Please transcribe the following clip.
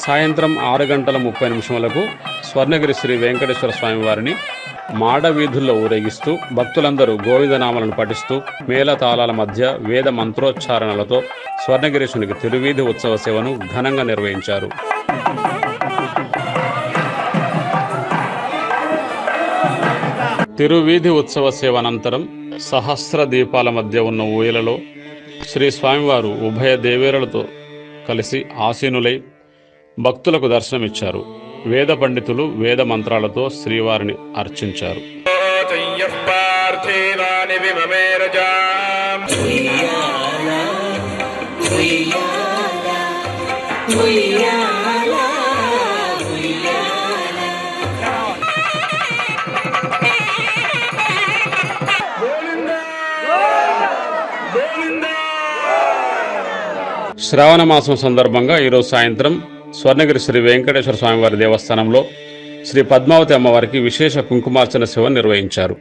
సాయంత్రం 6:30 స్వర్ణగిరి శ్రీ వెంకటేశ్వర స్వామివారిని మాడ వీధుల్లో ఊరేగిస్తూ భక్తులందరూ గోవిందనామాలను పఠిస్తూ మేళతాళాల మధ్య వేద మంత్రోచ్చారణలతో స్వర్ణగిరీశునికి తిరువీధి ఉత్సవ సేవను ఘనంగా నిర్వహించారు. తిరువీధి ఉత్సవ సేవ అనంతరం సహస్ర దీపాల మధ్య ఉన్న ఊయలలో శ్రీ స్వామివారు ఉభయ దేవేరులతో కలిసి ఆసీనులై భక్తులకు దర్శనమిచ్చారు. వేద పండితులు వేద మంత్రాలతో శ్రీవారిని అర్చించారు. శ్రావణ మాసం సందర్భంగా ఈరోజు సాయంత్రం స్వర్ణగిరి శ్రీ వెంకటేశ్వర స్వామివారి దేవస్థానంలో శ్రీ పద్మావతి అమ్మవారికి విశేష కుంకుమార్చన సేవ నిర్వహించారు.